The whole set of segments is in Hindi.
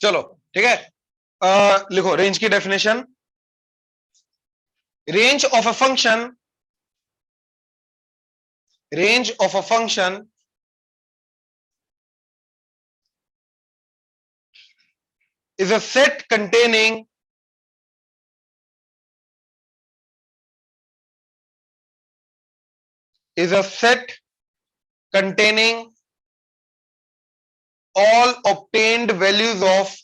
चलो ठीक है, लिखो रेंज की definition. Range of a function, range of a function is a set containing is a set containing all obtained values of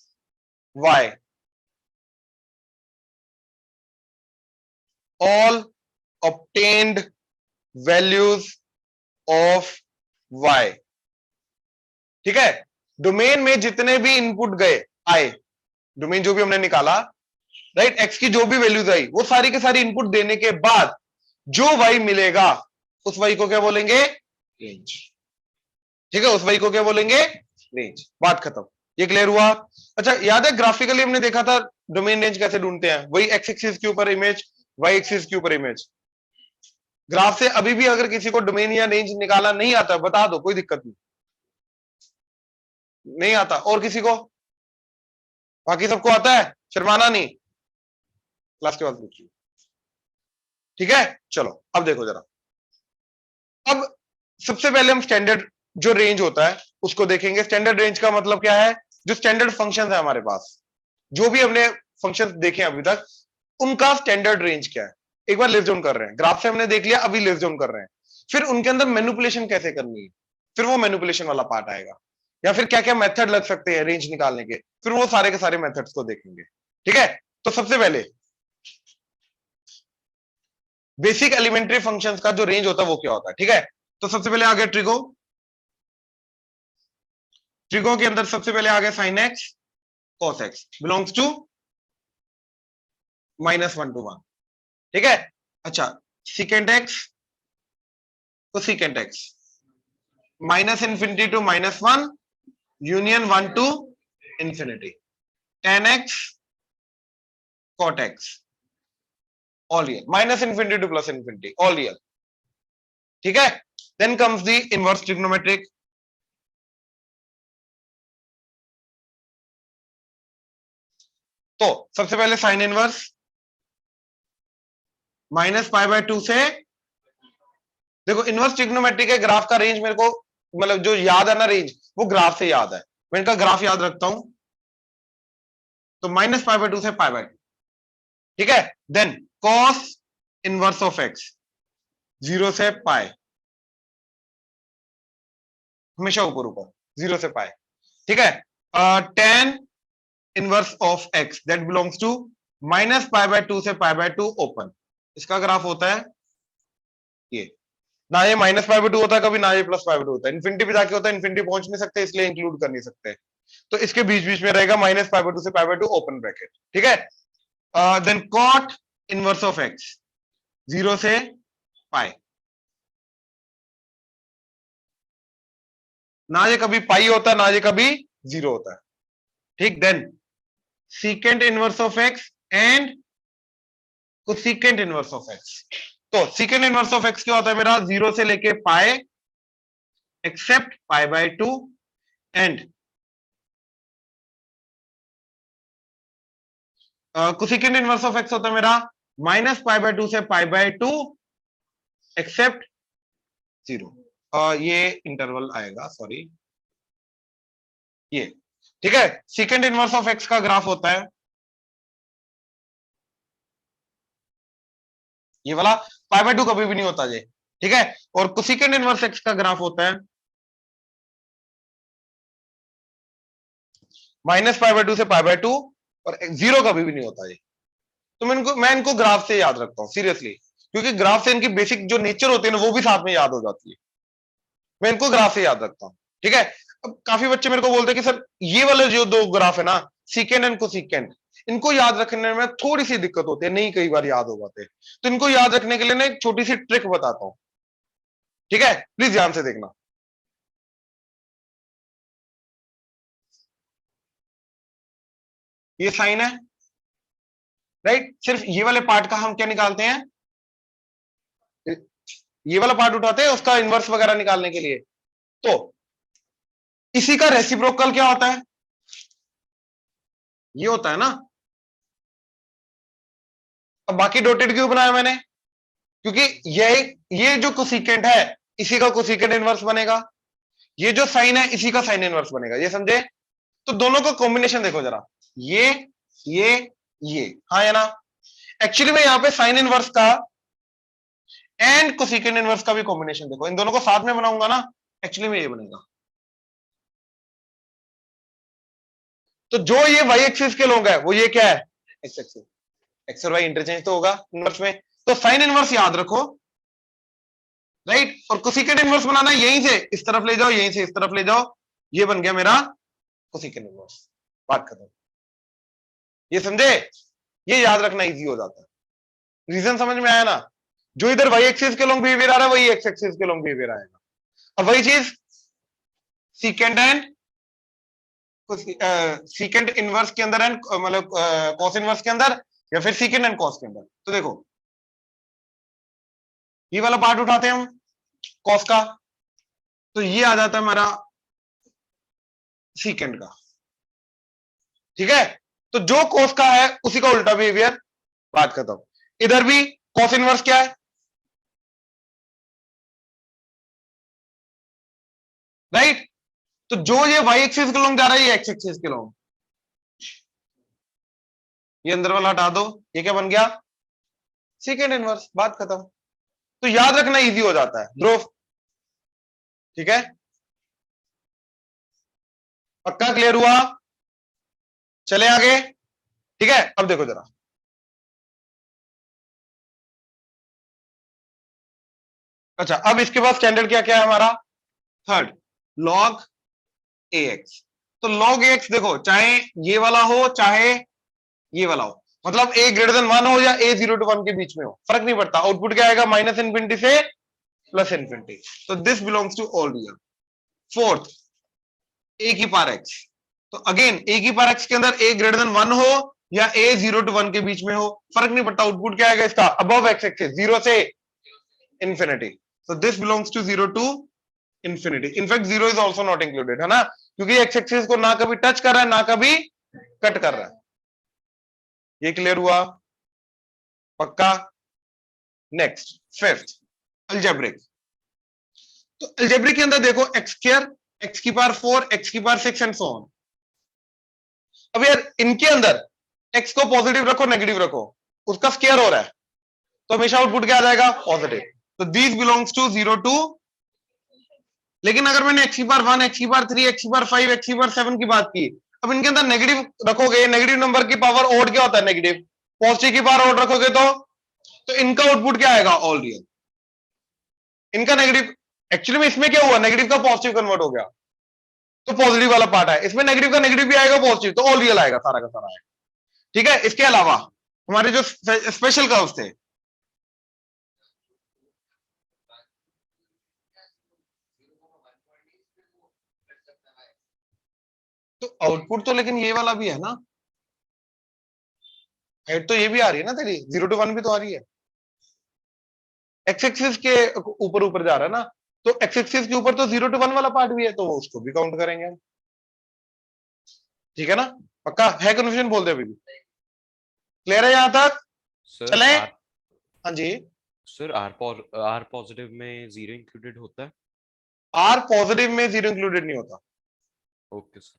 y, all obtained values of y। ठीक है, डोमेन में जितने भी इनपुट गए आए, डोमेन जो भी हमने निकाला, राइट, एक्स की जो भी वैल्यूज आई वो सारी के सारी इनपुट देने के बाद जो वाई मिलेगा उस वाई को क्या बोलेंगे, रेंज। ठीक है, उस वाई को क्या बोलेंगे, रेंज। बात खत्म, ये क्लियर हुआ। अच्छा, याद है ग्राफिकली हमने देखा था डोमेन रेंज कैसे ढूंढते हैं, वही एक्स एक्सिस के ऊपर इमेज, वाई एक्सिस के ऊपर इमेज। ग्राफ से अभी भी अगर किसी को डोमेन या रेंज निकाला नहीं आता बता दो, कोई दिक्कत नहीं, नहीं आता। और किसी को, बाकी सबको आता है, शर्माना नहीं, क्लास के बाद पूछिए। ठीक है, चलो अब देखो जरा। अब सबसे पहले हम स्टैंडर्ड जो रेंज होता है उसको देखेंगे। स्टैंडर्ड रेंज का मतलब क्या है, जो स्टैंडर्ड फंक्शन है हमारे पास, जो भी हमने फंक्शन देखे अभी तक, उनका स्टैंडर्ड रेंज क्या है, एक बार लिस्ट डाउन कर रहे हैं। ग्राफ से हमने देख लिया, अभी लिस्ट डाउन कर रहे हैं। फिर उनके अंदर मैनिपुलेशन कैसे करनी है, फिर वो मैनिपुलेशन वाला पार्ट आएगा, या फिर क्या क्या मेथड लग सकते हैं रेंज निकालने के, फिर वो सारे के सारे मेथड्स को देखेंगे। ठीक है, तो सबसे पहले बेसिक एलिमेंट्री फंक्शंस का जो रेंज होता है वो क्या होता है। ठीक है, तो सबसे पहले आ गया ट्रिगो। ट्रिगो के अंदर सबसे पहले आ गया sine x cos x belongs to -1 to 1। ठीक है, अच्छा, सीकेंट एक्स तो secant x -∞ to -1 union 1 to infinity. tan x cot x all real, -∞ to +∞ all real। ठीक है, then comes the inverse trigonometric. तो सबसे पहले साइन इनवर्स -π/2 से, देखो इनवर्स ट्रिग्नोमेट्रिक के ग्राफ का रेंज मेरे को मतलब जो याद है ना रेंज, वो ग्राफ से याद है, मैं इनका ग्राफ याद रखता हूं। तो -π/2 से π/2। ठीक है, then cos inverse of x 0 से पाई, हमेशा ऊपर ऊपर 0 से पाई। ठीक है, tan inverse of x that belongs to -π/2 से π/2 ओपन। इसका ग्राफ होता है ये, ना ये -π/2 होता है कभी, ना ये +π/2 होता है। इन्फिनिटी पे जाके होता है, इन्फिनिटी पहुंच नहीं सकते इसलिए इंक्लूड कर नहीं सकते, तो इसके बीच बीच में रहेगा -π/2 से π/2 ओपन ब्रैकेट। ठीक है, then cot inverse of x 0 से पाई, ना ये कभी पाई होता है ना ये कभी 0 होता है। ठीक, then secant inverse of x and cosecant inverse of x. तो सीकेंट इनवर्स ऑफ एक्स क्या होता है मेरा, 0 से लेके pi except π/2 and cosecant inverse of x होता है मेरा -π/2 से π/2 एक्सेप्ट 0। ये इंटरवल आएगा, सॉरी ये। ठीक है, सीकेंट इनवर्स ऑफ एक्स का ग्राफ होता है ये वाला, π/2 कभी भी नहीं होता ये। ठीक है, और कोसेकेंट इनवर्स एक्स का ग्राफ होता है -π/2 से π/2 और 0 कभी भी नहीं होता ये। तो मैं इनको ग्राफ से याद रखता हूं सीरियसली, क्योंकि ग्राफ से इनकी बेसिक जो नेचर होती है ना वो भी साथ में याद हो जाती है, मैं इनको ग्राफ से याद रखता हूं। ठीक है, अब काफी बच्चे मेरे को बोलते हैं कि सर ये वाले जो दो ग्राफ है ना, सीकेंट एंड कोसेकेंट, इनको याद रखने में थोड़ी सी दिक्कत होती है, नहीं कई बार याद हो पाते, तो इनको याद रखने के लिए ना एक छोटी सी ट्रिक बताता हूं। ठीक है, प्लीज ध्यान से देखना। ये साइन है, राइट, सिर्फ ये वाले पार्ट का हम क्या निकालते हैं, ये वाला पार्ट उठाते हैं उसका इनवर्स वगैरह निकालने के लिए। तो इसी का रेसिप्रोकल क्या होता है, ये होता है ना। अब बाकी डॉटेड क्यों बनाया मैंने, क्योंकि ये जो कोसिकेंट है इसी का कोसिकेंट इनवर्स बनेगा, ये जो साइन है इसी का साइन इनवर्स बनेगा, ये समझे। तो दोनों का कॉम्बिनेशन देखो जरा, ये ये ये, हाँ या ना। एक्चुअली में यहां पे साइन इनवर्स का एंड कोसिकेंट इनवर्स का भी कॉम्बिनेशन देखो, इन दोनों को साथ में बनाऊंगा ना, एक्चुअली में ये बनेगा। तो जो ये वाई एक्सिस के लोग है वो ये क्या है, एक्स एक्सिस। एक्स और वाई इंटरचेंज तो होगा इनवर्स में, तो साइन इनवर्स याद रखो, राइट। और कोसिकेंट इनवर्स बनाना यहीं से इस तरफ ले जाओ, यहीं से इस तरफ ले जाओ, ये बन गया मेरा कोसिकेंट इनवर्स, बात खत्म। ये समझे, ये याद रखना इजी हो जाता है। रीजन समझ में आया ना, जो इधर वाई एक्सिस के लॉन्ग बिहेवियर आ रहा है वही एक्स एक्सिस के लॉन्ग बिहेवियर आएगा। अब वही चीज सीकेंट एंड सीकेंट इनवर्स के अंदर एंड मतलब कॉस इनवर्स के अंदर, या फिर सीकेंट एंड कॉस के अंदर। तो देखो ये वाला पार्ट उठाते हैं हम कॉस का, तो ये आ जाता है हमारा सीकेंट का, ठीक है। तो जो कॉस का है उसी का उल्टा बिहेवियर, बात खत्म। इधर भी कॉस इनवर्स क्या है, राइट। तो जो ये वाई एक्सिस के लॉन्ग जा रहा है ये एक्स एक्सिस के लॉन्ग, ये अंदर वाला हटा दो, ये क्या बन गया, सेकेंड इनवर्स, बात खत्म। तो याद रखना इजी हो जाता है ध्रुव, ठीक है। पक्का क्लियर हुआ, चले आगे, ठीक है। अब देखो जरा, अच्छा अब इसके बाद स्टैंडर्ड क्या क्या है हमारा, थर्ड लॉग ए एक्स। तो लॉग ए एक्स देखो, चाहे ये वाला हो चाहे ये वाला हो, मतलब ए ग्रेटर देन 1 हो या ए 0 to 1 के बीच में हो, फर्क नहीं पड़ता। आउटपुट क्या आएगा, माइनस इन्फिनिटी से प्लस इन्फिनिटी। तो this belongs to all real. Fourth a की पावर एक्स, तो अगेन ए की पावर एक्स के अंदर ए ग्रेटर देन 1 हो या ए 0 to 1 के बीच में हो, फर्क नहीं पड़ता। आउटपुट क्या आएगा इसका, अबव एक्स एक्सिस, 0 से infinity. so this belongs to 0 to infinity. in fact 0 is also not included, है ना, क्योंकि एक्स एक्सिस को ना कभी टच कर रहा है ना कभी कट कर रहा है। ये क्लियर हुआ, पक्का। Next fifth algebraic. तो अलजेब्रिक के अंदर देखो एक्स स्क्वायर, एक्स की पावर 4, एक्स की पावर 6 एंड सो ऑन। अब यार इनके अंदर एक्स को पॉजिटिव रखो नेगेटिव रखो, उसका स्क्वायर हो रहा है, तो हमेशा आउटपुट क्या आ जाएगा, पॉजिटिव। तो दिस बिलोंग्स टू 0 टू, लेकिन अगर मैंने एक्स की पावर 1, एक्स की पावर 3, एक्स की पावर 5, एक्स की पावर 7 की बात की, अब इनके अंदर नेगेटिव रखोगे, नेगेटिव नंबर की पावर ऑड क्या होता है, नेगेटिव। पॉजिटिव की पावर ऑड रखोगे तो इनका आउटपुट क्या आएगा, ऑल रियल। इनका नेगेटिव, एक्चुअली में इसमें क्या हुआ, नेगेटिव का पॉजिटिव कन्वर्ट हो गया, तो पॉजिटिव वाला पार्ट है इसमें, नेगेटिव का नेगेटिव भी आएगा, पॉजिटिव, तो ऑल रियल आएगा, सारा का सारा आएगा, ठीक है। इसके अलावा हमारे जो स्पेशल कर्व्स थे, तो आउटपुट तो लेकिन ये वाला भी है ना, हेड तो ये भी आ रही है ना तेरी, 0 to 1 भी तो आ रही है, एक्स एक्सिस के ऊपर ऊपर जा रहा है ना, तो एक्स एक्सिस के ऊपर तो 0 to 1 वाला पार्ट भी है, तो उसको भी काउंट करेंगे हम, ठीक है ना। पक्का है, कन्फ्यूजन बोल दे अभी भी, क्लियर है यहां तक, चले। हाँ जी, सर आर पॉजिटिव में 0 इंक्लूडेड होता है, आर पॉजिटिव में 0 इंक्लूडेड नहीं होता। Okay sir.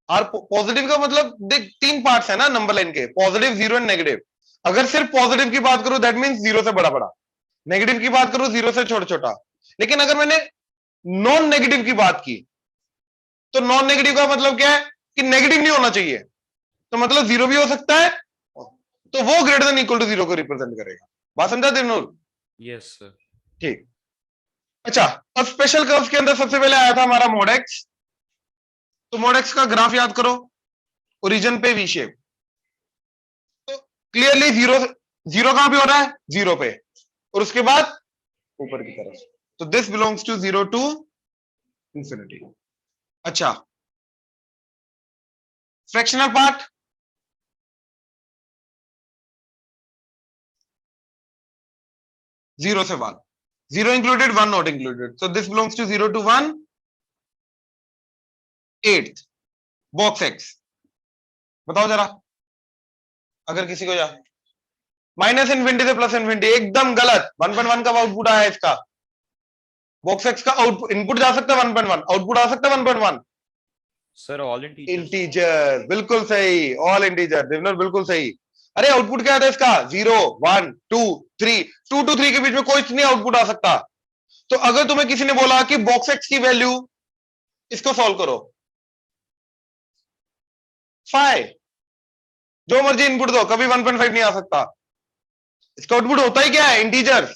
आर पॉजिटिव का मतलब देख, 3 पार्ट्स है ना नंबर लाइन के, पॉजिटिव, 0 एंड नेगेटिव। अगर सिर्फ पॉजिटिव की बात करूं दैट मींस 0 से बड़ा बड़ा, नेगेटिव की बात करूं 0 से छोटा छोटा। लेकिन अगर मैंने नॉन नेगेटिव की बात की, तो नॉन नेगेटिव का मतलब क्या है कि नेगेटिव नहीं होना चाहिए, तो मतलब 0 भी हो सकता है, तो वो ग्रेटर देन इक्वल टू 0 को रिप्रेजेंट करेगा। बात समझा देवनूर? Yes sir. ठीक। अच्छा, अब स्पेशल कर्व्स के अंदर सबसे पहले आया था हमारा मोड एक्स। तो मोड एक्स का ग्राफ याद करो, ओरिजिन पे वी शेप, तो क्लियरली 0 0 कहां पे हो रहा है, 0 पे, और उसके बाद ऊपर की तरफ, तो this belongs to 0 to infinity. अच्छा, फ्रैक्शनल पार्ट, जीरो से 1, 0 included 1 not included, so this belongs to 0 to 1 8th box x. बताओ जरा, अगर किसी को जा माइनस इन्फिनिटी से प्लस इन्फिनिटी, एकदम गलत। 1.1 का आउटपुट आया इसका, बॉक्स एक्स का आउटपुट इनपुट जा सकता है 1.1, आउटपुट आ सकता है 1.1। Sir all integers. इंटीजर, बिल्कुल सही, ऑल इंटीजर। देवनर बिल्कुल सही। अरे आउटपुट क्या था इसका, 0 1 2 3, 2 to 3 के बीच में कोई नहीं आउटपुट आ सकता। तो अगर तुम्हें किसी ने बोला कि बॉक्स एक्स की वैल्यू, इसको सॉल्व करो, 5, जो मर्जी इनपुट दो, कभी 1.5 नहीं आ सकता। इसका आउटपुट होता ही क्या है, इंटीजर,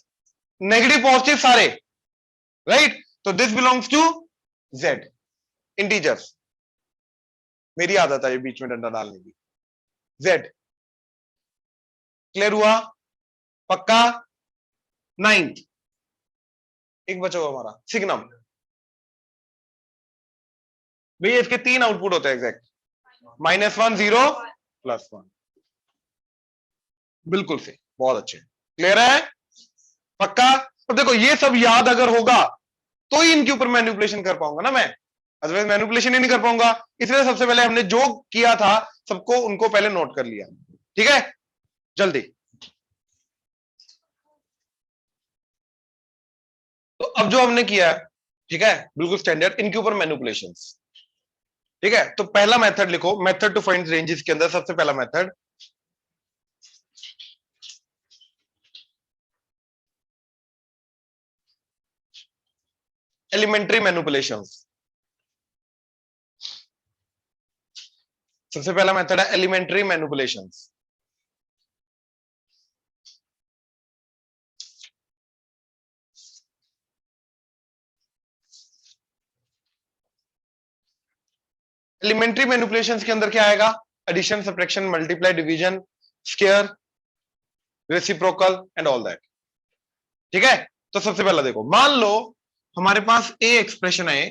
नेगेटिव पॉजिटिव सारे, राइट। तो this belongs to Z, integers. मेरी आदत है ये बीच में डंडा डालने की। जेड, क्लियर हुआ, पक्का। 9th, एक बचा हुआ हमारा सिग्नम। भैया इसके 3 आउटपुट होते हैं एग्जैक्ट, -1 0 +1। बिल्कुल से, बहुत अच्छे, क्लियर है, पक्का। अब देखो ये सब याद अगर होगा तो ही इनके ऊपर मैनिपुलेशन कर पाऊंगा ना मैं, अदरवाइज मैनिपुलेशन ही नहीं कर पाऊंगा। इसलिए सबसे पहले हमने जो किया था सबको, उनको पहले नोट कर लिया, ठीक है। जल्दी, तो अब जो हमने किया है, ठीक है, बिल्कुल स्टैंडर्ड, इनके ऊपर मैनिपुलेशंस, ठीक है। तो पहला मेथड लिखो, मेथड टू फाइंड रेंजेस के अंदर सबसे पहला मेथड, एलिमेंट्री मैनिपुलेशंस। सबसे पहला मेथड है एलिमेंट्री मैनिपुलेशंस। एलिमेंट्री मैनिपुलेशंस के अंदर क्या आएगा, addition, subtraction, multiply, division, square, reciprocal and all that, ठीक है। तो सबसे पहला देखो, मान लो हमारे पास ए एक्सप्रेशन है,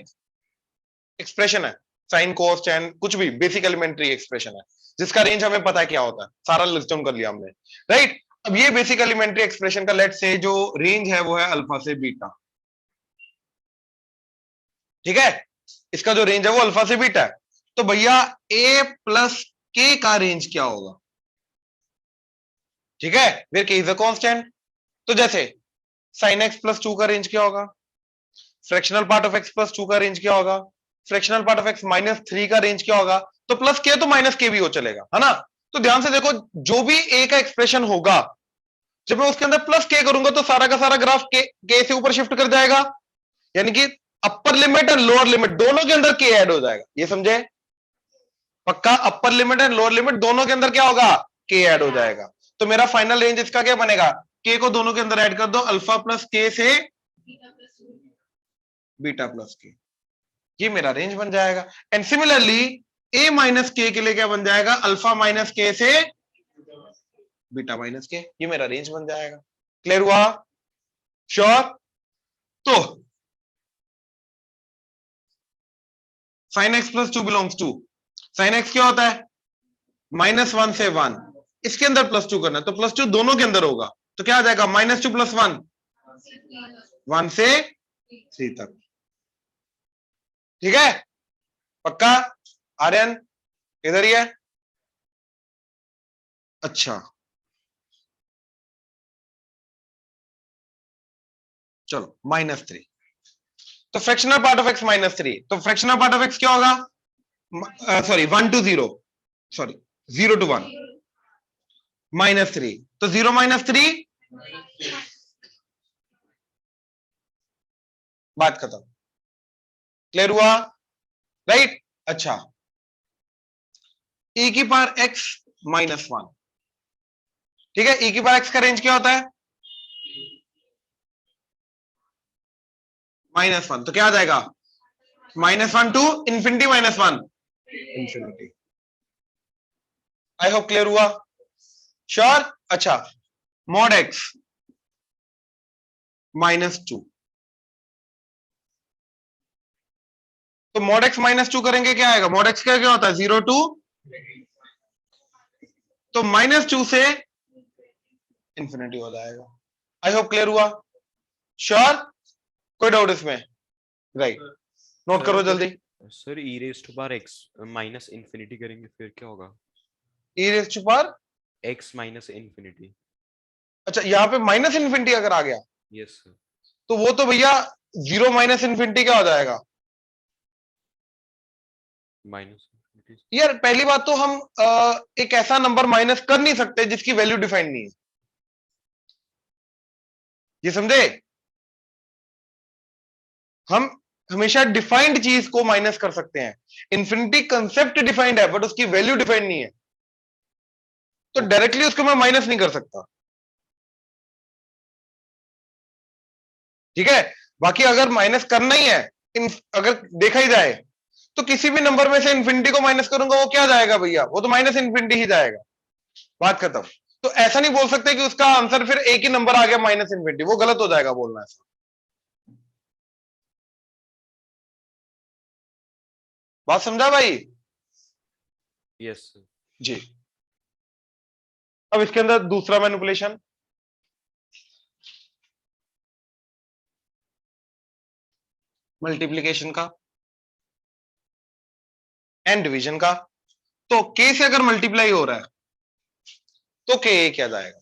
एक्सप्रेशन है, साइन कोस टैन कुछ भी, बेसिक एलिमेंट्री एक्सप्रेशन है, जिसका रेंज हमें पता है क्या होता है, सारा लिस्ट डाउन कर लिया हमने, राइट। अब ये बेसिक एलिमेंट्री एक्सप्रेशन का लेट से जो रेंज है वो है अल्फा से बीटा, ठीक है। इसका जो रेंज है वो अल्फा से बीटा है। तो भैया ए प्लस के का रेंज क्या होगा, ठीक है, वेयर के इज अ कांस्टेंट। तो जैसे साइन एक्स प्लस 2 का रेंज क्या होगा, fractional part of x plus 2 का रेंज क्या होगा, फ्रैक्शनल पार्ट ऑफ एक्स -3 का रेंज क्या होगा। तो प्लस के तो माइनस के भी हो चलेगा, है ना। तो ध्यान से देखो, जो भी ए का एक्सप्रेशन होगा, जब मैं उसके अंदर प्लस के करूंगा तो सारा का सारा ग्राफ के से ऊपर शिफ्ट कर जाएगा, यानी कि अपर लिमिट और लोअर लिमिट दोनों के अंदर के ऐड हो जाएगा, ये समझे, पक्का। Upper limit and lower limit दोनों के अंदर क्या होगा, के ऐड हो जाएगा। तो मेरा फाइनल रेंज इसका क्या बनेगा, के को दोनों के अंदर ऐड कर दो, अल्फा प्लस के से बीटा प्लस के, ये मेरा रेंज बन जाएगा। एंड सिमिलरली ए माइनस के लिए क्या बन जाएगा, अल्फा माइनस के से बीटा माइनस के, ये मेरा रेंज बन जाएगा। क्लियर हुआ, श्योर। तो sine x plus 2 belongs to, sine x क्या होता है, -1 से 1, इसके अंदर +2 करना है, तो +2 दोनों के अंदर होगा, तो क्या आ जाएगा, -2 + 1, 1 से 3 तक, ठीक है, पक्का। आर्यन इधर ही है, अच्छा चलो -3, तो फ्रैक्शनल पार्ट ऑफ एक्स -3, तो फ्रैक्शनल पार्ट ऑफ एक्स क्या होगा, सॉरी 1 to 0, सॉरी 0 to 1, -3, तो 0 - 3, बात खत्म, क्लियर हुआ, राइट। अच्छा, e की पावर x -1, ठीक है, e की पावर x का रेंज क्या होता है, -1, तो क्या आ जाएगा, -1 to infinity -1, infinity. I hope clear हुआ, श्योर। अच्छा, मॉड x -2, तो मॉड x -2 करेंगे क्या आएगा, मॉड x क्या होता है, 0 to, तो -2 से इंफिनिटी हो जाएगा। आई होप क्लियर हुआ, श्योर, कोई डाउट इसमें, राइट, नोट करो जल्दी। Sir e raised to power x minus infinity करेंगे फिर क्या होगा, e raise to power x minus infinity. अच्छा यहाँ पे माइनस इन्फिनिटी अगर आ गया यस सर। तो वो तो भैया 0 माइनस इन्फिनिटी क्या हो जाएगा माइनस इन्फिनिटी। यार? पहली बात तो हम एक ऐसा नंबर माइनस कर नहीं सकते जिसकी वैल्यू डिफाइंड नहीं है, ये समझे? हम हमेशा डिफाइंड चीज को माइनस कर सकते हैं। इन्फिनिटी कंसेप्ट डिफाइंड है बट उसकी वैल्यू डिफाइंड नहीं है, तो डायरेक्टली उसको मैं माइनस नहीं कर सकता। ठीक है, बाकी अगर माइनस करना ही है, अगर देखा ही जाए तो किसी भी नंबर में से इन्फिनिटी को माइनस करूंगा वो क्या जाएगा भैया, वो तो माइनस इन्फिनिटी ही जाएगा, बात खत्म। तो ऐसा नहीं बोल सकते कि उसका आंसर फिर एक ही नंबर आ गया माइनस इन्फिनिटी, वो गलत हो जाएगा बोलना ऐसा। बात समझा भाई? Yes sir. जी। अब इसके अंदर दूसरा मैनिपुलेशन, मल्टीप्लीकेशन का एंड डिवीजन का। तो के से अगर मल्टीप्लाई हो रहा है तो के क्या जाएगा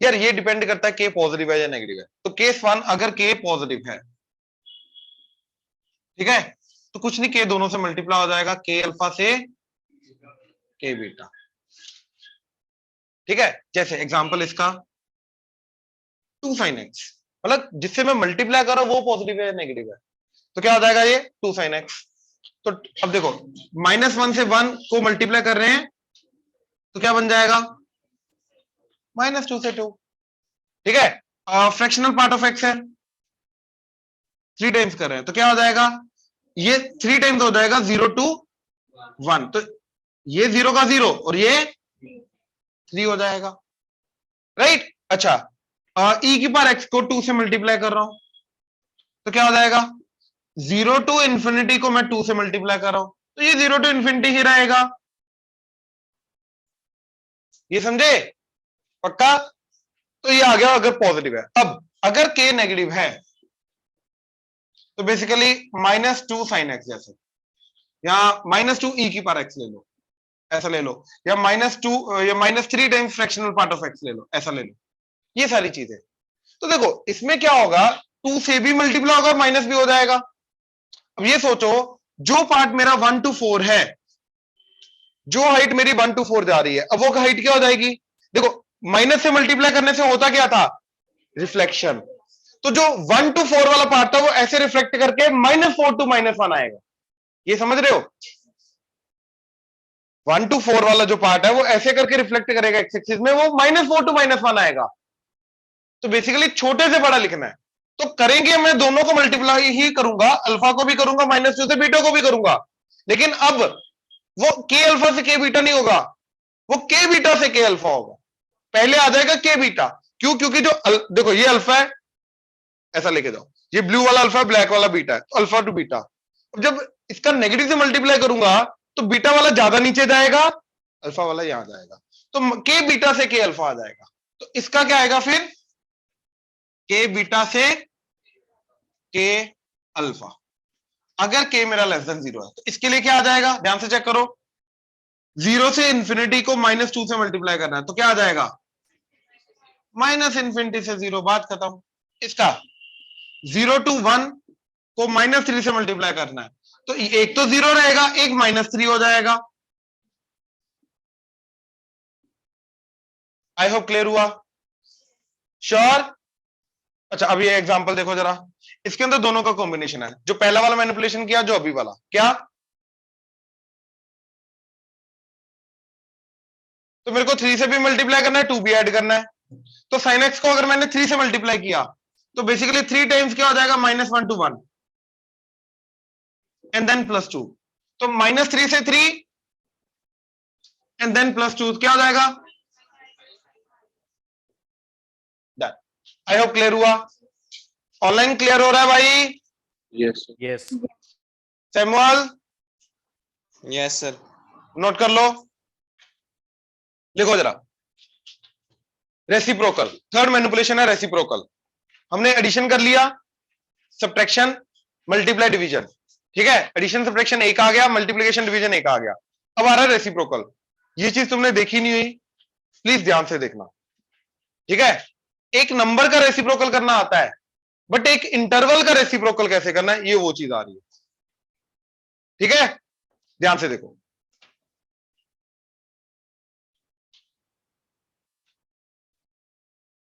यार? ये डिपेंड करता है के पॉजिटिव है या नेगेटिव है। तो केस 1 अगर के पॉजिटिव है, ठीक है, तो कुछ नहीं, के दोनों से मल्टीप्लाई हो जाएगा, के अल्फा से के बीटा। ठीक है, जैसे एग्जांपल इसका 2 sin x, मतलब जिससे मैं मल्टीप्लाई कर रहा हूं वो पॉजिटिव है या नेगेटिव है, तो क्या हो जाएगा ये 2 sin x। तो अब देखो -1 से 1 को मल्टीप्लाई कर रहे हैं तो क्या बन जाएगा -2 से 2। ठीक है, फ्रैक्शनल पार्ट ऑफ x है, 3 टाइम्स कर रहे हैं तो क्या हो जाएगा, ये 3 टाइम्स हो जाएगा 0 to 1, तो ये 0 का 0 और ये 3 हो जाएगा, राइट। अच्छा, e की पावर x को 2 से मल्टीप्लाई कर रहा हूं तो क्या हो जाएगा, 0 टू इंफिनिटी को मैं 2 से मल्टीप्लाई कर रहा हूं तो ये 0 टू इंफिनिटी ही रहेगा, ये समझे? पक्का? तो ये आ गया अगर पॉजिटिव है। अब अगर के नेगेटिव है तो बेसिकली -2 sin x, जैसे यहां -2 e की पावर x ले लो, ऐसा ले लो, या -2 या -3 times fractional part of x ले लो, ऐसा ले लो, ये सारी चीजें। तो देखो इसमें क्या होगा, 2 से भी मल्टीप्लाई होगा, माइनस भी हो जाएगा। अब ये सोचो, जो पार्ट मेरा 1 to 4 है, जो हाइट मेरी 1 to 4 जा रही है, अब वो हाइट क्या हो जाएगी, देखो माइनस से मल्टीप्लाई करने से होता क्या था, रिफ्लेक्शन। तो जो 1 to 4 वाला पार्ट था वो ऐसे रिफ्लेक्ट करके -4 to -1 आएगा, ये समझ रहे हो? 1 to 4 वाला जो पार्ट है वो ऐसे करके रिफ्लेक्ट करेगा एक्स एक्सिस में, वो -4 to -1 आएगा। तो बेसिकली छोटे से बड़ा लिखना है, तो करेंगे मैं दोनों को मल्टीप्लाई ही करूंगा, अल्फा को भी करूंगा, -2 से बीटा को भी करूंगा, लेकिन अब वो के अल्फा से के बीटा नहीं होगा, वो के बीटा से के अल्फा होगा। पहले आ जाएगा के बीटा, क्यों? क्योंकि जो देखो ये अल्फा है, ऐसा लेके जाओ, ये ब्लू वाला अल्फा, ब्लैक वाला बीटा है, तो अल्फा टू बीटा। अब जब इसका नेगेटिव से मल्टीप्लाई करूंगा तो बीटा वाला ज्यादा नीचे जाएगा, अल्फा वाला यहां जाएगा, तो के बीटा से के अल्फा आ जाएगा। तो इसका क्या आएगा फिर, के बीटा से के अल्फा, अगर के मेरा लेस देन 0 है। तो इसके लिए क्या आ जाएगा, ध्यान से चेक करो, 0 से इंफिनिटी को -2 से मल्टीप्लाई करना है तो क्या आ जाएगा, -इन्फिनिटी से 0, बात खत्म। इसका 0 to 1 को -3 से मल्टीप्लाई करना है तो एक तो 0 रहेगा, एक -3 हो जाएगा। आई होप क्लियर हुआ? श्योर? अच्छा, अब ये एग्जांपल देखो जरा, इसके अंदर दोनों का कॉम्बिनेशन है, जो पहला वाला मैनिपुलेशन किया, जो अभी वाला, क्या? तो मेरे को 3 से भी मल्टीप्लाई करना है, 2 भी ऐड करना है, तो sin x को अगर मैंने 3 से मल्टीप्लाई किया तो बेसिकली 3 टाइम्स क्या हो जाएगा, -1 to 1 एंड देन +2, तो -3 से 3 एंड देन +2 क्या हो जाएगा, डन। आई होप क्लियर हुआ? ऑनलाइन क्लियर हो रहा है भाई? Yes yes. Samuel yes sir. Note कर लो, लिखो जरा, रेसिप्रोकल, थर्ड मैनिपुलेशन है रेसिप्रोकल। हमने एडिशन कर लिया, सब्ट्रैक्शन, मल्टीप्लाई, डिवीजन, ठीक है, एडिशन सब्ट्रैक्शन एक आ गया, मल्टीप्लिकेशन डिवीजन एक आ गया, अब आ रहा है रेसिप्रोकल। ये चीज तुमने देखी नहीं हुई, प्लीज ध्यान से देखना, ठीक है। एक नंबर का रेसिप्रोकल करना आता है, बट एक इंटरवल का रेसिप्रोकल कैसे करना है, ये वो चीज आ रही है, ठीक है। ध्यान से देखो,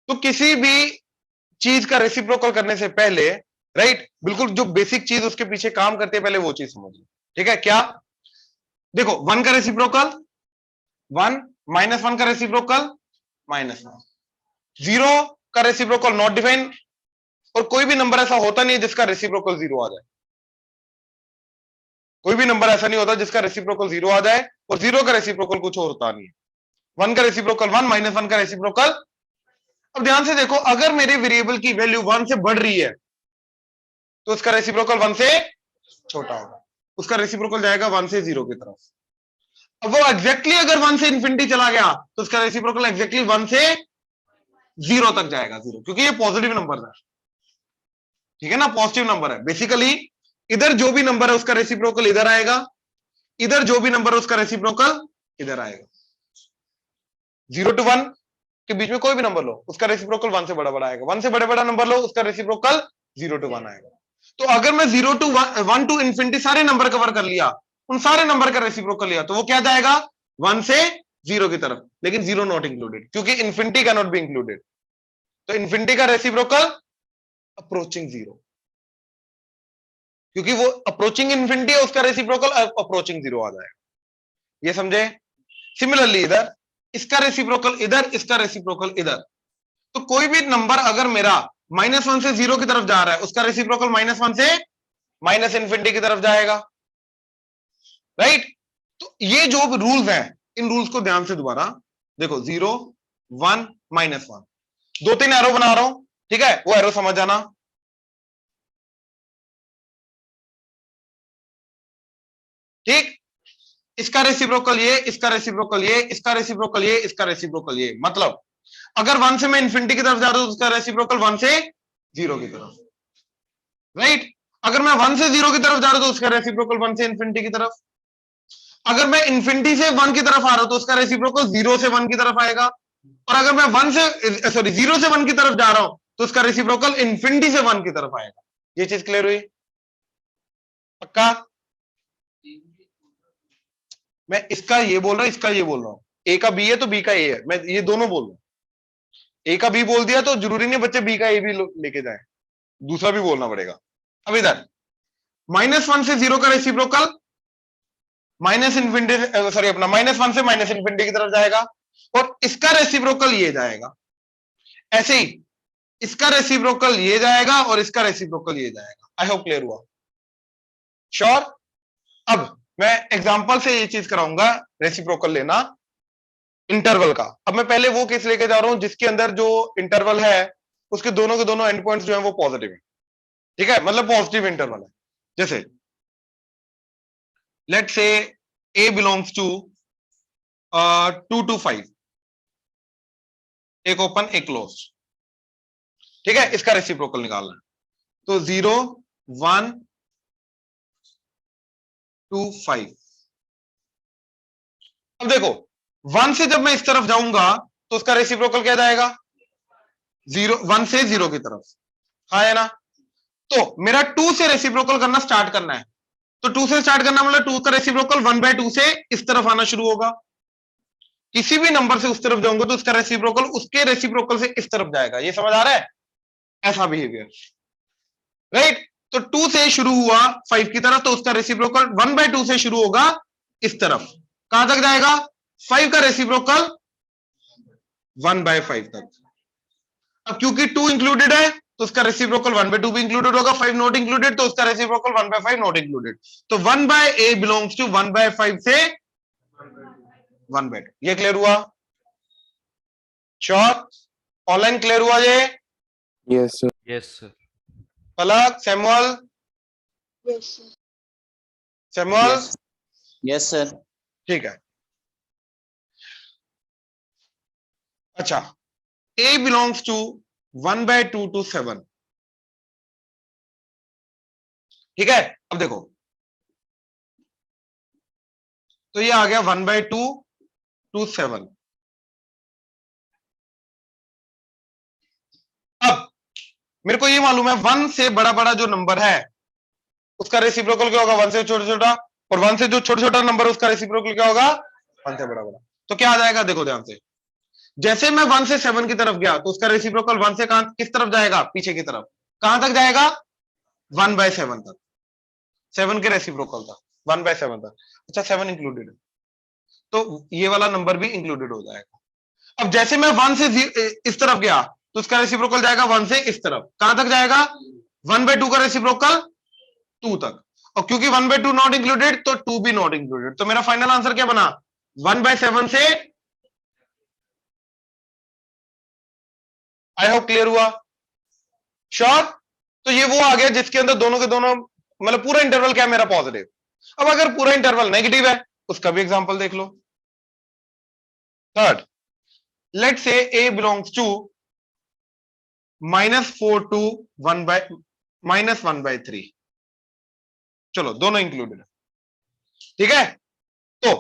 तो किसी भी चीज का रेसिप्रोकल करने से पहले, राइट, बिल्कुल जो बेसिक चीज उसके पीछे काम करती है, पहले वो चीज समझिए, ठीक है। क्या, देखो 1 का रेसिप्रोकल 1, -1 का रेसिप्रोकल -1, 0 का रेसिप्रोकल नॉट डिफाइन, और कोई भी नंबर ऐसा होता नहीं है जिसका रेसिप्रोकल 0 आ जाए, कोई भी नंबर ऐसा नहीं होता जिसका रेसिप्रोकल 0 आ जाए, और 0 का रेसिप्रोकल कुछ और होता नहीं है। 1 का रेसिप्रोकल 1, -1 का रेसिप्रोकल। अब ध्यान से देखो, अगर मेरे वेरिएबल की वैल्यू 1 से बढ़ रही है तो उसका रेसिप्रोकल 1 से छोटा होगा, उसका रेसिप्रोकल जाएगा 1 से 0 की तरफ। अब वो एग्जैक्टली अगर 1 से इंफिनिटी चला गया तो उसका रेसिप्रोकल एग्जैक्टली 1 से 0 तक जाएगा, 0, क्योंकि ये पॉजिटिव नंबर है, ठीक है ना, पॉजिटिव नंबर है। बेसिकली इधर जो भी नंबर है उसका रेसिप्रोकल इधर आएगा, इधर जो भी नंबर है उसका रेसिप्रोकल इधर आएगा। 0 to 1 के बीच में कोई भी नंबर लो, उसका रेसिप्रोकल 1 से बड़ा बड़ा आएगा, 1 से बड़े बड़ा नंबर लो, उसका रेसिप्रोकल 0 to 1 आएगा। तो अगर मैं 0 to 1 to इंफिनिटी सारे नंबर कवर कर लिया, उन सारे नंबर का रेसिप्रोकल लिया, तो वो क्या जाएगा 1 से 0 की तरफ, लेकिन 0 नॉट इंक्लूडेड, क्योंकि infinity can not be included. तो इंफिनिटी का रेसिप्रोकल अप्रोचिंग 0, क्योंकि वो अप्रोचिंग इंफिनिटी है, उसका रेसिप्रोकल अप्रोचिंग 0 आ जाएगा, ये समझे। सिमिलरली इधर इसका रेसिप्रोकल इधर, इसका रेसिप्रोकल इधर, तो कोई भी नंबर अगर मेरा -1 से 0 की तरफ जा रहा है, उसका रेसिप्रोकल -1 से माइनस इंफिनिटी की तरफ जाएगा, राइट। तो ये जो रूल्स हैं, इन रूल्स को ध्यान से दोबारा देखो, 0 1 -1, 2-3 एरो बना रहा हूं, ठीक है, वो एरो समझ जाना, ठीक। इसका रेसिप्रोकल ये, इसका रेसिप्रोकल ये, इसका रेसिप्रोकल ये, इसका रेसिप्रोकल ये, मतलब अगर 1 से मैं इंफिनिटी की तरफ जा रहा हूं तो उसका रेसिप्रोकल 1 से 0 की तरफ, राइट। अगर मैं 1 से 0 की तरफ जा रहा हूं तो उसका रेसिप्रोकल 1 से इंफिनिटी की तरफ। अगर मैं इंफिनिटी से 1 की तरफ आ रहा हूं तो उसका रेसिप्रोकल 0 से 1 की तरफ आएगा, और अगर मैं 0 से 1 की तरफ जा रहा हूं तो उसका रेसिप्रोकल इंफिनिटी से 1 की तरफ आएगा। ये चीज क्लियर हुई, पक्का। मैं इसका ये बोल रहा हूं, इसका ये बोल रहा हूं, ए का बी है तो बी का ए है, मैं ये दोनों बोल रहा हूं। ए का बी बोल दिया तो जरूरी नहीं बच्चे बी का ए भी लेके जाए, दूसरा भी बोलना पड़ेगा। अब इधर -1 से 0 का रेसिप्रोकल माइनस इंफिनिटी, सॉरी अपना -1 से माइनस इंफिनिटी की तरफ जाएगा, और इसका रेसिप्रोकल ये जाएगा। ऐसे ही इसका रेसिप्रोकल ये जाएगा और इसका रेसिप्रोकल ये जाएगा। आई होप क्लियर हुआ, श्योर। अब मैं एग्जांपल से ये चीज कराऊंगा, रेसिप्रोकल लेना इंटरवल का। अब मैं पहले वो केस लेके जा रहा हूं जिसके अंदर जो इंटरवल है उसके दोनों के दोनों एंड पॉइंट्स जो है वो पॉजिटिव है, ठीक है, मतलब पॉजिटिव इंटरवल है। जैसे let's say a belongs to 2 to 5, एक ओपन एक क्लोज, ठीक है, इसका रेसिप्रोकल निकालना है। तो 0 1 2 5। अब देखो 1 से जब मैं इस तरफ जाऊंगा तो उसका रेसिप्रोकल क्या जाएगा 0, 1 से 0 की तरफ, हाँ है ना। तो मेरा 2 से रेसिप्रोकल करना स्टार्ट करना है, तो 2 से स्टार्ट करना मतलब 2 का रेसिप्रोकल 1/2 से इस तरफ आना शुरू होगा। किसी भी नंबर से उस तरफ जाऊंगा तो उसका रेसिप्रोकल उसके रेसिप्रोकल से इस तरफ जाएगा, ये समझ आ रहा है, ऐसा बिहेवियर, राइट। तो 2 से शुरू हुआ 5 की तरफ तो उसका रेसिप्रोकल 1/2 से शुरू होगा इस तरफ, कहां तक जाएगा 5 का रेसिप्रोकल 1/5 तक। अब क्योंकि 2 इंक्लूडेड है तो उसका रेसिप्रोकल 1/2 भी इंक्लूडेड होगा, 5 नॉट इंक्लूडेड तो उसका रेसिप्रोकल 1/5 नॉट इंक्लूडेड। तो 1/a बिलोंग्स टू 1/5 से 1/2। ये क्लियर हुआ, श्योर, ऑनलाइन क्लियर हुआ ये। Yes, sir. Yes, sir. पलक, Samuel, Samuel, Yes. Yes, sir. ठीक है। अच्छा, a बिलोंग्स टू 1/2 to 7, ठीक है। अब देखो तो ये आ गया 1/2 to 7। अब मेरे को ये मालूम है 1 से बड़ा बड़ा जो नंबर है उसका रेसिप्रोकल क्या होगा 1 से छोटा छोटा, और 1 से जो छोटा छोटा नंबर है उसका रेसिप्रोकल क्या होगा 1 से बड़ा बड़ा। तो क्या आ जाएगा देखो ध्यान से, जैसे मैं 1 से 7 की तरफ गया तो उसका रेसिप्रोकल 1 से कहां किस तरफ जाएगा, पीछे की तरफ। कहां तक जाएगा 1/7 तक, 7 के रेसिप्रोकल था 1/7 तक। अच्छा 7 इंक्लूडेड है तो ये वाला नंबर भी इंक्लूडेड हो जाएगा। अब जैसे मैं 1 से इस तरफ गया तो उसका रेसिप्रोकल जाएगा 1 से इस तरफ, कहां तक जाएगा 1/2 का रेसिप्रोकल 2 तक। और क्योंकि 1/2 नॉट इंक्लूडेड तो 2 भी नॉट इंक्लूडेड, तो मेरा फाइनल आंसर क्या बना 1/7 से। आई होप क्लियर हुआ, श्योर। तो ये वो आ गया जिसके अंदर दोनों के दोनों मतलब पूरा इंटरवल क्या है मेरा पॉजिटिव। अब अगर पूरा इंटरवल नेगेटिव है उसका भी एग्जांपल देख लो। थर्ड, लेट से a बिलोंग्स टू -4 to 1/3। चलो दोनों इंक्लूडेड है, ठीक है। तो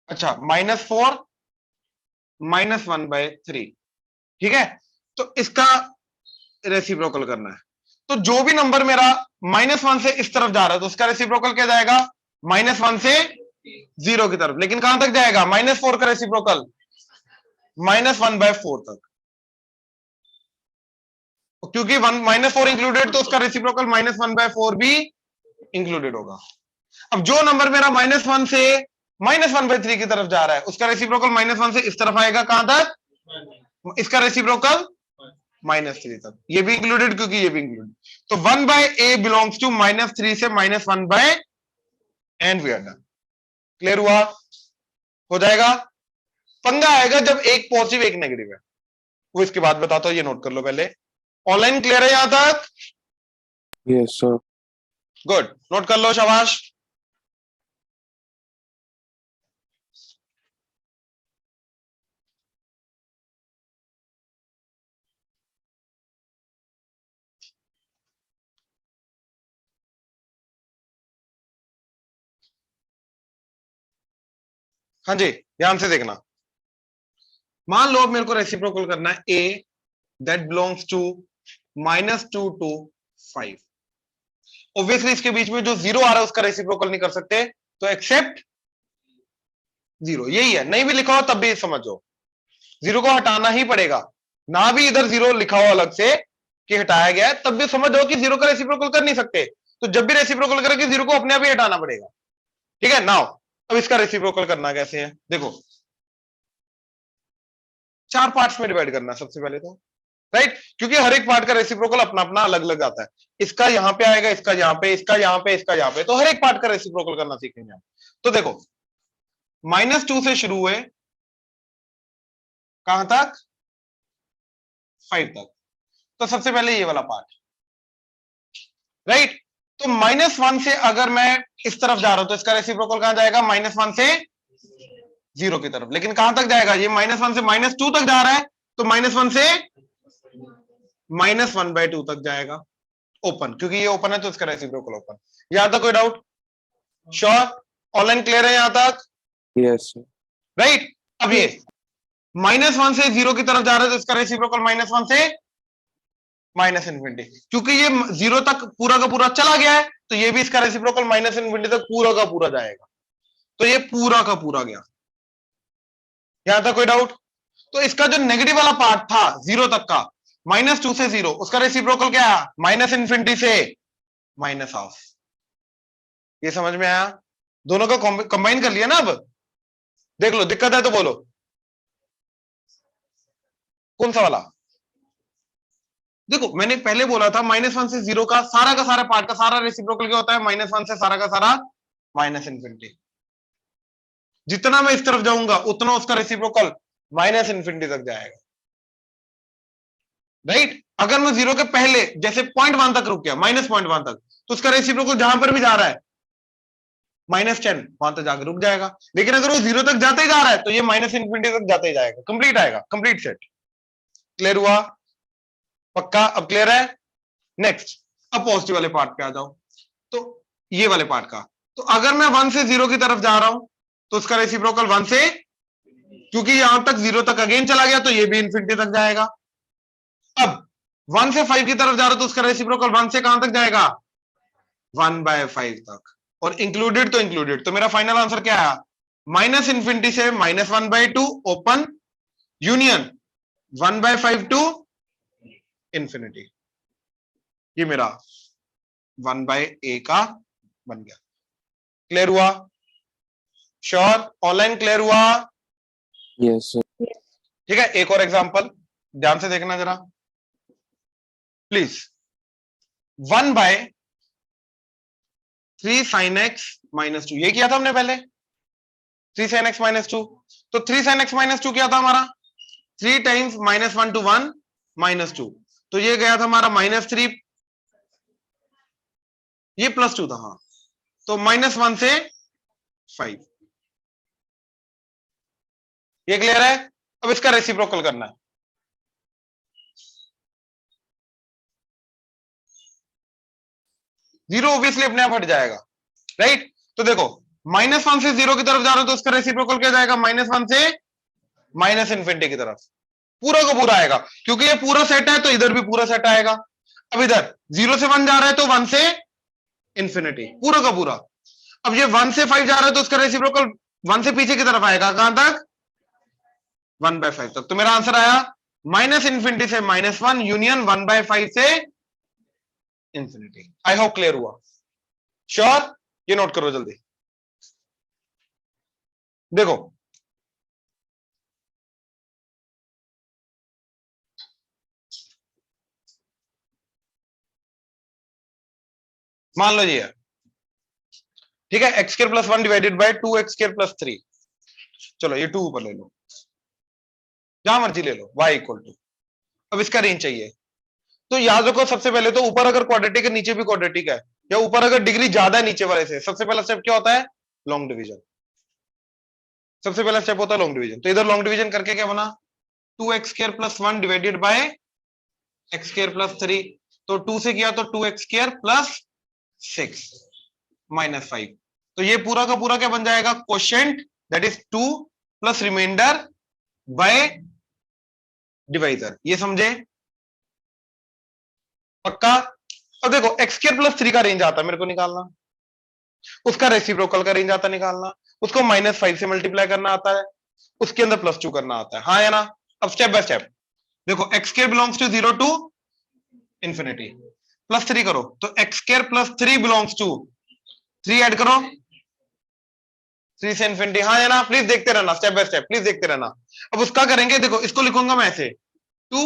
अच्छा -4 -1/3, ठीक है। तो इसका रेसिप्रोकल करना है, तो जो भी नंबर मेरा -1 से इस तरफ जा रहा है तो उसका रेसिप्रोकल क्या जाएगा -1 से 0 की तरफ। लेकिन कहां तक जाएगा -4 का रेसिप्रोकल -1/4 तक, क्योंकि -4 इंक्लूडेड तो उसका रेसिप्रोकल -1/4 भी इंक्लूडेड होगा। अब जो नंबर मेरा -1 से -1/3 की तरफ जा रहा है उसका रेसिप्रोकल -1 से इस तरफ आएगा, कहां तक, इसका रेसिप्रोकल -3 तक। ये भी इंक्लूडेड क्योंकि ये भी इंक्लूडेड। तो 1/a बिलोंग्स टू -3 से -1/, and we are done. Clear हुआ, हो जाएगा। पंगा आएगा जब एक पॉजिटिव एक नेगेटिव है, वो इसके बाद बताता हूं, ये नोट कर लो पहले। ऑनलाइन क्लियर है यहां तक? Yes, sir. गुड, नोट कर लो, शाबाश। हाँ जी, ध्यान से देखना। मान लो मेरे को रेसिप्रोकल करना है a that belongs to -2 to 5। Obviously इसके बीच में जो 0 आ रहा है उसका रेसिप्रोकल नहीं कर सकते, तो एक्सेप्ट 0, यही है। नहीं भी लिखा हो तब भी समझो 0 को हटाना ही पड़ेगा, ना भी इधर 0 लिखा हो अलग से कि हटाया गया है तब भी समझो कि 0 का रेसिप्रोकल कर नहीं सकते। तो जब भी रेसिप्रोकल करेंगे 0 को अपने आप ही हटाना पड़ेगा, ठीक है। नाउ अब इसका रेसिप्रोकल करना कैसे है, देखो 4 पार्ट्स में डिवाइड करना सबसे पहले तो, राइट, क्योंकि हर एक पार्ट का रेसिप्रोकल अपना अपना अलग अलग आता है। इसका यहां पे आएगा, इसका यहां पे, इसका यहां पे, इसका यहां पे, तो हर एक पार्ट का रेसिप्रोकल करना सीखेंगे हम। तो देखो -2 से शुरू हुए कहां तक 5 तक, तो सबसे पहले ये वाला पार्ट, राइट। तो -1 से अगर मैं इस तरफ जा रहा हूं तो इसका रेसिप्रोकल कहां जाएगा -1 से 0 की तरफ। लेकिन कहां तक जाएगा, ये -1 से -2 तक जा रहा है तो -1 से -1/2 तक जाएगा, ओपन, क्योंकि ये ओपन है तो इसका रेसिप्रोकल ओपन। यहां तक कोई डाउट? श्योर, ऑनलाइन क्लियर है यहां तक? Yes, sir. राइट। अब ये -1 से 0 की तरफ जा रहा है तो इसका रेसिप्रोकल -1 से -∞, क्योंकि ये 0 तक पूरा का पूरा चला गया है तो ये भी इसका रेसिप्रोकल -∞ तक पूरा का पूरा जाएगा, तो ये पूरा का पूरा गया। यहां तक कोई डाउट? तो इसका जो नेगेटिव वाला पार्ट था 0 तक का, -2 से 0, उसका रेसिप्रोकल क्या है -∞ से -12। ये समझ में आया? दोनों का कंबाइन कर लिया ना। अब देख लो, दिक्कत है तो बोलो कौन सा वाला। देखो मैंने पहले बोला था -1 से 0 का सारा पार्ट का सारा रेसिप्रोकल क्या होता है, -1 से सारा का सारा -∞। जितना मैं इस तरफ जाऊंगा उतना उसका रेसिप्रोकल -∞ तक जाएगा, राइट। अगर मैं 0 के पहले जैसे 0.1 तक रुक गया, -0.1 तक, तो उसका रेसिप्रोकल जहां पर भी जा रहा है -10 वहां तक जाकर रुक जाएगा। लेकिन अगर वो 0 तक जाते ही जा रहा है तो ये -∞ तक जाते ही जाएगा, कंप्लीट आएगा, कंप्लीट सेट। क्लियर हुआ? पक्का? अब क्लियर है? नेक्स्ट, अब पॉजिटिव वाले पार्ट पे आ जाओ, तो ये वाले पार्ट का, तो अगर मैं 1 से 0 की तरफ जा रहा हूं तो उसका रेसिप्रोकल 1 से, क्योंकि यहां तक 0 तक अगेन चला गया तो ये भी इंफिनिटी तक जाएगा। अब 1 से 5 की तरफ जा रहा तो उसका रेसिप्रोकल 1 से कहां तक जाएगा, 1/5 तक, और इंक्लूडेड तो इंक्लूडेड। तो मेरा फाइनल आंसर क्या है, माइनस इंफिनिटी से -1/2 ओपन यूनियन 1/5 टू इंफिनिटी। ये मेरा 1/a का बन गया। क्लियर हुआ? श्योर? ऑनलाइन क्लियर हुआ? Yes, sir. ठीक है, एक और एग्जांपल ध्यान से देखना जरा प्लीज। 1/3 sin x - 2, ये किया था हमने पहले, 3 sin x - 2। तो 3 sin x - 2 क्या था हमारा, 3 टाइम्स -1 to 1 -2, तो ये गया था हमारा -3, ये +2 था। हाँ, तो -1 से 5, ये क्लियर है? अब इसका रेसिप्रोकल करना है। जीरो ऑब्वियसली अपने आप हट जाएगा, राइट? तो देखो -1 से 0 की तरफ जा रहा हूं तो उसका रेसिप्रोकल क्या जाएगा, -1 से -इनफिनिटी की तरफ, पूरा का पूरा आएगा, क्योंकि ये पूरा सेट है तो इधर भी पूरा सेट आएगा। अब इधर 0 से 1 जा रहा है तो 1 से इन्फिनिटी, पूरा का पूरा। अब ये 1 से 5 जा रहा है तो उसका रेसिप्रोकल 1 से पीछे की तरफ आएगा, कहां तक, 1/5 तक। तो मेरा आंसर आया -इनफिनिटी से -1 यूनियन 1/5 से इंफिनिटी। आई होप क्लियर हुआ? श्योर? ये नोट करो जल्दी। देखो मान लो जी है, ठीक है, x² + 1 डिवाइडेड बाय 2x² + 3। चलो ये 2 ऊपर ले लो, जहां मर्जी ले लो, y = अब इसका रेंज चाहिए। तो याद रखो सबसे पहले तो ऊपर अगर क्वाड्रेटिक है नीचे भी क्वाड्रेटिक है, या ऊपर अगर डिग्री ज्यादा है नीचे वाले से, सबसे पहला स्टेप क्या होता है, लॉन्ग डिवीजन। सबसे पहला स्टेप होता है लॉन्ग डिवीजन। तो इधर लॉन्ग डिवीजन करके क्या बना, 2x² + 1 डिवाइडेड बाय x² + 3। तो 2 से किया तो 2x² + 6 -5। तो ये पूरा का पूरा क्या बन जाएगा, quotient, that is 2 plus remainder by divisor. ये समझे? पक्का? अब देखो x² + 3 का रेंज आता है मेरे को निकालना, उसका रेसिप्रोकल का रेंज आता निकालना, उसको -5 से मल्टीप्लाई करना आता है, उसके अंदर +2 करना आता है, हाँ या ना? अब स्टेप बाय स्टेप देखो, x² belongs to 0 to infinity, +3 करो तो x² + 3 बिलोंग्स टू 3, ऐड करो 3 से इंफिनिटी, हाँ या ना? प्लीज देखते रहना स्टेप बाय स्टेप, प्लीज देखते रहना। अब उसका करेंगे, देखो इसको लिखूंगा मैं ऐसे, 2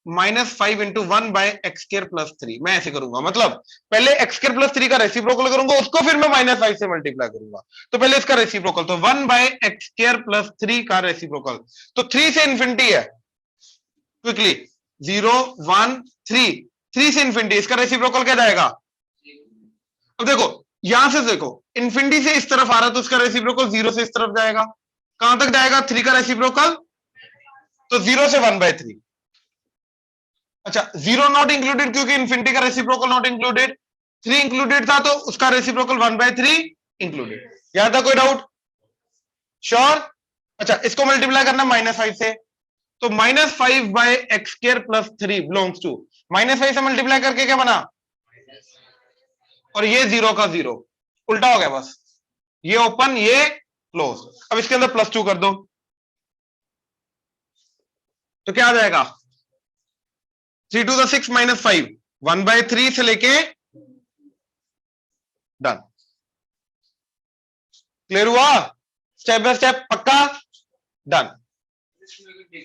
-5 × 1/x² + 3, मैं ऐसे करूंगा, मतलब पहले x² + 3 का रेसिप्रोकल करूंगा, उसको फिर मैं -5 से मल्टीप्लाई करूंगा। तो पहले इसका रेसिप्रोकल, तो 1/x² + 3 का रेसिप्रोकल, तो 3 से इंफिनिटी है, क्विकली 0 1 3, 3 से इंफिनिटी, इसका रेसिप्रोकल क्या जाएगा। अब देखो यहां से देखो, इंफिनिटी से इस तरफ आ रहा तो उसका रेसिप्रोकल 0 से इस तरफ जाएगा, कहां तक जाएगा, 3 का रेसिप्रोकल, तो 0 से 1/3। अच्छा 0 नॉट इंक्लूडेड, क्योंकि इंफिनिटी का रेसिप्रोकल नॉट इंक्लूडेड, 3 इंक्लूडेड था तो उसका रेसिप्रोकल 1/3 इंक्लूडेड। यहां था कोई डाउट? श्योर? अच्छा इसको मल्टीप्लाई करना -5 से, तो -5/x² + 3 बिलोंग्स टू, -5 से मल्टीप्लाई करके क्या बना, और ये 0 का 0 उल्टा हो गया, बस ये ओपन ये क्लोज। अब इसके अंदर +2 कर दो तो क्या आ जाएगा, 3 to the 6 - 5, 1/3 से लेके डन। क्लियर हुआ? स्टेप बाय स्टेप, पक्का? डन।